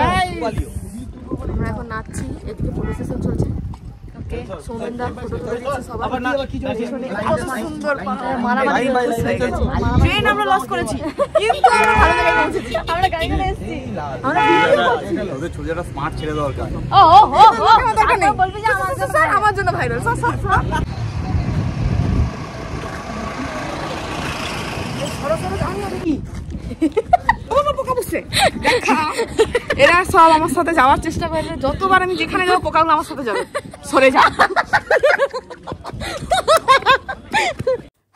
আমরা এখন নাচছি, এদিকে ফটো সেশন চলছে। সোমেনদা ফটো তুলে দিচ্ছে সবার। সুন্দর মারামারি হয়ে গেছে। ট্রেন আমরা লস করেছি, কিন্তু আমরা ভালো জায়গায় পৌঁছেছি। আমরা গাড়ি করে এসেছি, আমরা ভিডিও করছি। ওদের ছোটটা স্মার্ট ছেড়ে দরকার। ও ও ও দরকার নেই, বলবি যে আমার জন্য ভাইরাল। এরা সব আমার সাথে যাওয়ার চেষ্টা করে, যতবার আমি যেখানে যাবো পোকাগুলো আমার সাথে যাবে। সরে যা।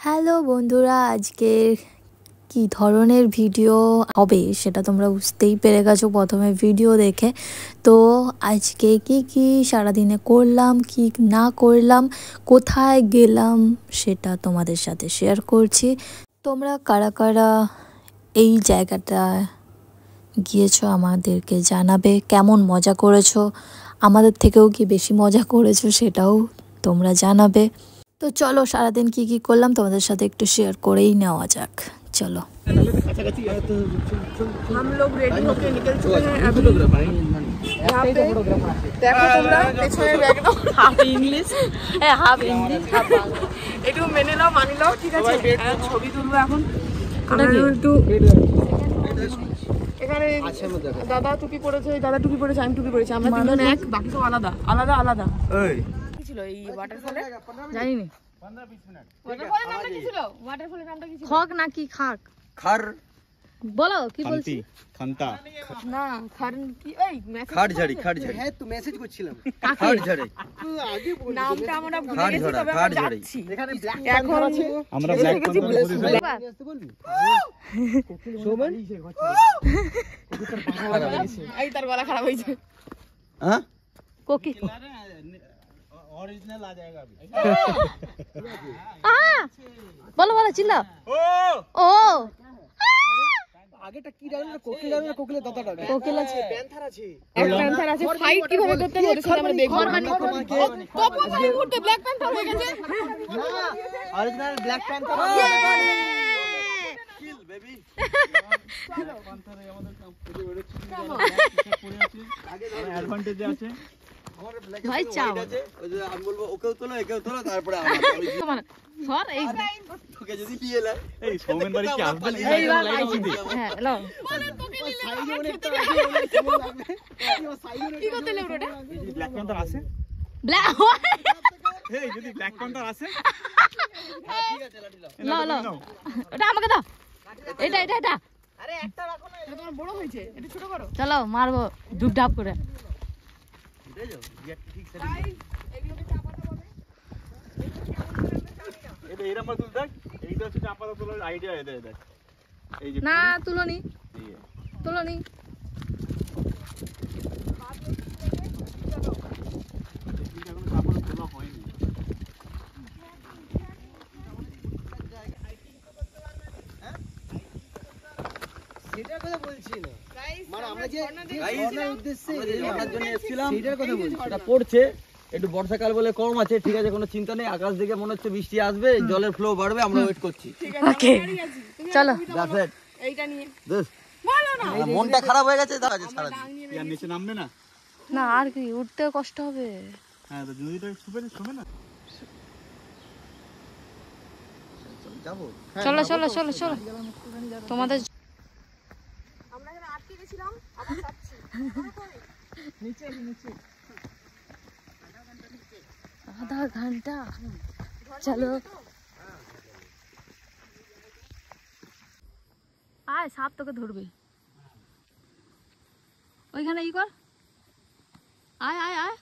হ্যালো বন্ধুরা, আজকে কি ধরনের ভিডিও হবে সেটা তোমরা বুঝতেই পেরে গেছো প্রথমে ভিডিও দেখে। তো আজকে কি সারাদিনে করলাম, কি না করলাম, কোথায় গেলাম সেটা তোমাদের সাথে শেয়ার করছি। তোমরা কারা কারা এই জায়গাটা গিয়েছো আমাদেরকে জানাবে। কেমন মজা করেছো, আমাদের থেকেও কি বেশি মজা করেছো সেটাও তোমরা জানাবে। তো চলো সারাদিন কি করলাম তোমাদের সাথে একটু শেয়ার করেই নেওয়া যাক। চলো। हम लोग रेडी होके निकल चुके हैं अभी। यहाँ पे देखो তোমরা পেছনের background half English, half Hindi, half Bangla. একটু মেনে নাও, মানি নাও, ঠিক আছে? ছবি তুলবো এখন। আমরা একটু এখানে দাদা টুপি পরেছে, দাদা টুপি পরেছে, আমি টুপি পরেছি। আমরা তিনজন এক, বাকি সব আলাদা আলাদা আলাদা। কি ছিল এই ওয়াটারফলে? জানি না। 15-20 মিনিট। ওয়াটারফলের নামটা কি ছিল? ওয়াটারফলের নামটা কি ছিল? খক নাকি খাক? খার বলো, কি বলছিস? খান্তা না, খার কি? এই মেসেজ খাড় ঝাড়ি হ্যাঁ, তো মেসেজ করছিলাম। খাড় ঝাড়ি আগে বল, নামটা আমরা ভুলে গেছি, তবে আমরা যাচ্ছি। এখানে ব্ল্যাক প্যান্থার আছে, আমরা ব্ল্যাক প্যান্থার বলছি। সোমন এই তার গলা খারাপ হয়েছে। হ্যাঁ কোকি ओरिजिनल आ जाएगा अभी। बोलो बोलो चिल्ला। ओ আগেটা কি ডালে? কোকিলা না কোকিলা দাদা ডালে? কোকিলা আছে, প্যান্থার আছে। এক প্যান্থার আছে। ফাইট কিভাবে করতে হবে ওদের সাথে আমরা দেখব। কপন মানে ঘুরতে ব্ল্যাক প্যান্থার হয়ে গেছে। না, অরিজিনাল ব্ল্যাক প্যান্থার। কিল বেবি। প্যান্থারে আমাদের কাম করে বেরোচ্ছে। পড়ে আছে, আগে অ্যাডভান্টেজ আছে। ভাই চাও ওই যে আমি বলবো ওকেও তোলো, একেও তোলো, তারপরে আমরা সর এই তোকে যদি দিয়ে এলাই এই সৌমেন বাড়ি কি আসবে? এই হ্যাঁ হ্যালো সাইডে অনেকটা কি করতে লে ওটা? ব্ল্যাক প্যান্থার আছে, ব্ল্যাক এই যদি ব্ল্যাক প্যান্থার আছে ঠিক আছে, লাঠি লাও লো ওটা আমাকে দাও। এটা আরে একটা রাখো না, এটা তোমার বড় হয়েছে, এটা ছোট করো। চলো মারবো ডুব ডাব করে। না তুলনি সেটার কথা বলছি না, মানে আমরা যে উদ্দেশ্যে ঝর্ণার জন্য এসেছিলাম সেটার কথা বলছি। এটা পড়ছে একটু, বর্ষাকাল বলে কম আছে, ঠিক আছে, কোনো চিন্তা নেই। আকাশ দিকে মনে হচ্ছে বৃষ্টি আসবে, জলের ফ্লো বাড়বে, আমরা ওয়েট করছি। ওকে চলো। এইটা নিয়ে বলো না, মনটা খারাপ হয়ে গেছে দাদা, সারা দিন আর নিচে নামবে না। না আর কি, উঠতে কষ্ট হবে। হ্যাঁ তো নদীটা শুবে না। যাবো, চলো তোমাদের আমরা এখানে আটকে গেছিলাম, আবার যাচ্ছি নিচে আধা ঘন্টা। চলো আয়, সাপ তোকে ধরবে। ওইখানে ই কর, আয়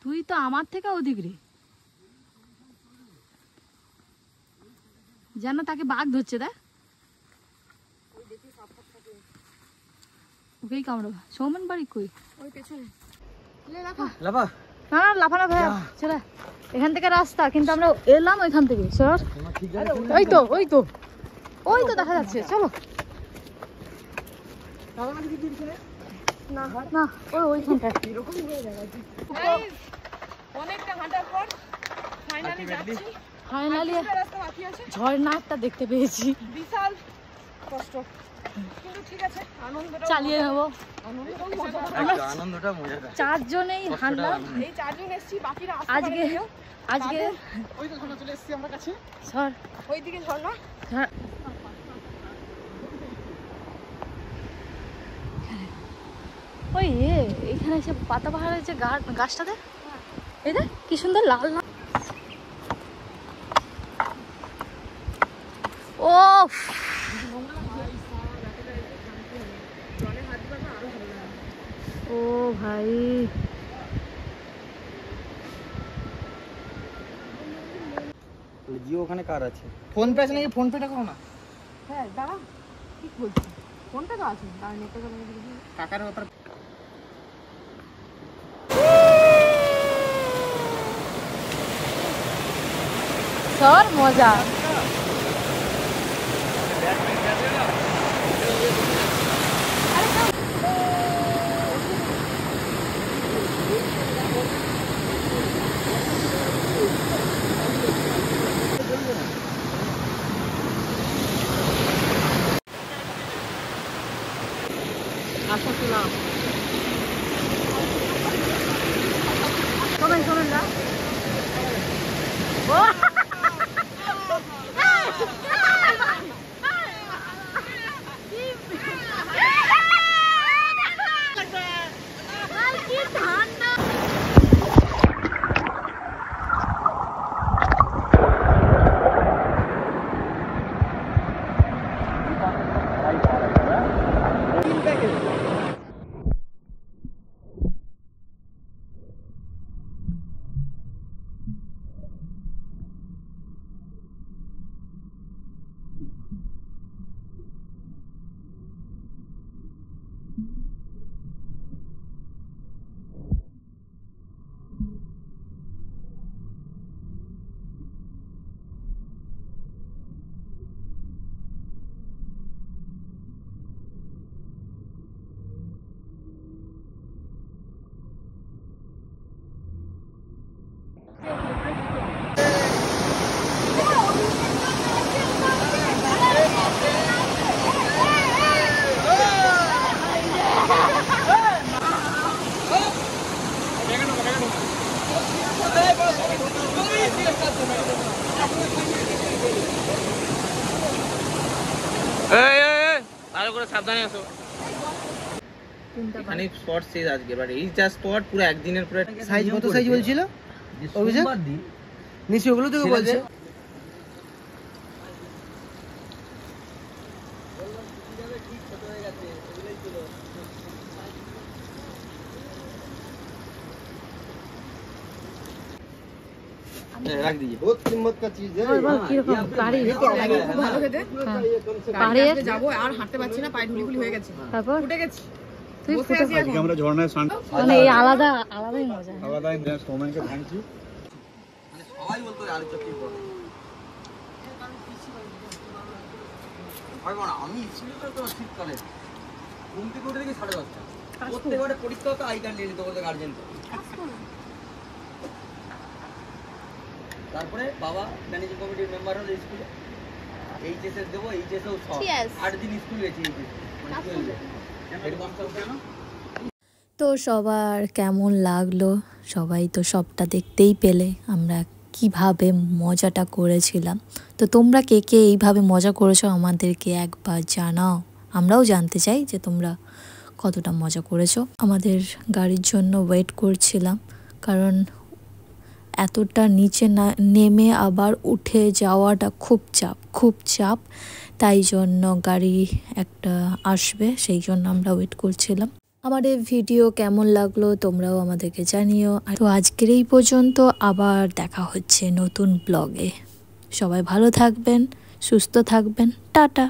তুই তো আমার থেকে অধিক রে। যেন তাকে বাঘ ধরছে, দেখ ওকেই কামড়াবা। সৌমেন বাড়ি কই? ওই পেছনে লাফা না লাফানো ভাই, চলে এখান থেকে রাস্তা, কিন্তু আমরা এলাম ওইখান থেকে। সর, ওই তো দেখা যাচ্ছে। চলো না ওইখানটা অনেকটা হাঁটার পর ফাইনালি যাচ্ছি। ফাইনালি ঝর্ণা একটা দেখতে পেয়েছি। বিশাল কষ্ট, কিন্তু ঠিক আছে, আনন্দটা চালিয়ে নেবো। আনন্দটা মজাটা। 4 জনেই হাঁটলাম এই 4 জন এসেছি, বাকিরা আজকে। ওই তো ঝর্ণা চলে এসেছি আমার কাছে, সর ওইদিকে ঝর্ণা। ওই এখানে এসে পাতা বাহার হয়েছে গাছটাতে, এই দেখ কি সুন্দর লাল লাল। ও ও ভাই, জিও ওখানে কার আছে? ফোন পে আছে নাকি? ফোন পেটা করো না। হ্যাঁ দাঁড়া, ঠিক বলছি, ফোনটা তো আছে, দাঁড়া নেটটা তো টাকার ব্যাপার। সর মজা। আশা ছিলাম শোনেন না। ও ভালো করে সাবধানে আসো। এখানে স্পট শেষ আজকে, বাট এই যা স্পট পুরো একদিনের পুরো। সাইজ কত সাইজ বলছিল অভিষেক? নিচে ওগুলো থেকে বলছে। रख दीजिए, बहुत कीमत का चीज है। বল কিরকম গাড়ি খুব ভালো খেতে। পাহাড়ে আজকে যাবো, আর হাঁটতে পারছি না, পায়ে ঢুলি হয়ে গেছে, তারপর উঠে গেছি, তুই বসে আছি এখন। আমরা ঝর্ণায় স্নান মানে এই আলাদাই মজা। আলাদা সৌমেনকে ভাঙছি। মানে সবাই বলতো আলু চপ কি বলে। আমি স্কুলে তো শীতকালে ঘুম থেকে উঠে দেখি 10:30। প্রত্যেকবারে পরীক্ষা হতো, আই কার্ড নিয়ে নিতে বলতো গার্জেন। তারপরে বাবা ম্যানেজিং কমিটির মেম্বার হলো স্কুলে, এইচএস এর দেবো, এইচএসও 8 দিন স্কুল গেছি। তো সবার কেমন লাগলো? সবাই তো সবটা দেখতেই পেলে আমরা কিভাবে মজাটা করেছিলাম। তো তোমরা কে কে এইভাবে মজা করেছো আমাদেরকে একবার জানাও, আমরাও জানতে চাই যে তোমরা কতটা মজা করেছো। আমাদের গাড়ির জন্য ওয়েট করছিলাম, কারণ এতটা নিচে না নেমে আবার উঠে যাওয়াটা খুব চাপ, তাই জন্য গাড়ি একটা আসবে, সেই জন্য আমরা ওয়েট করছিলাম। আমাদের ভিডিও কেমন লাগলো তোমরাও আমাদেরকে জানিও। তো আজকের এই পর্যন্ত, আবার দেখা হচ্ছে নতুন ব্লগে। সবাই ভালো থাকবেন, সুস্থ থাকবেন, টাটা।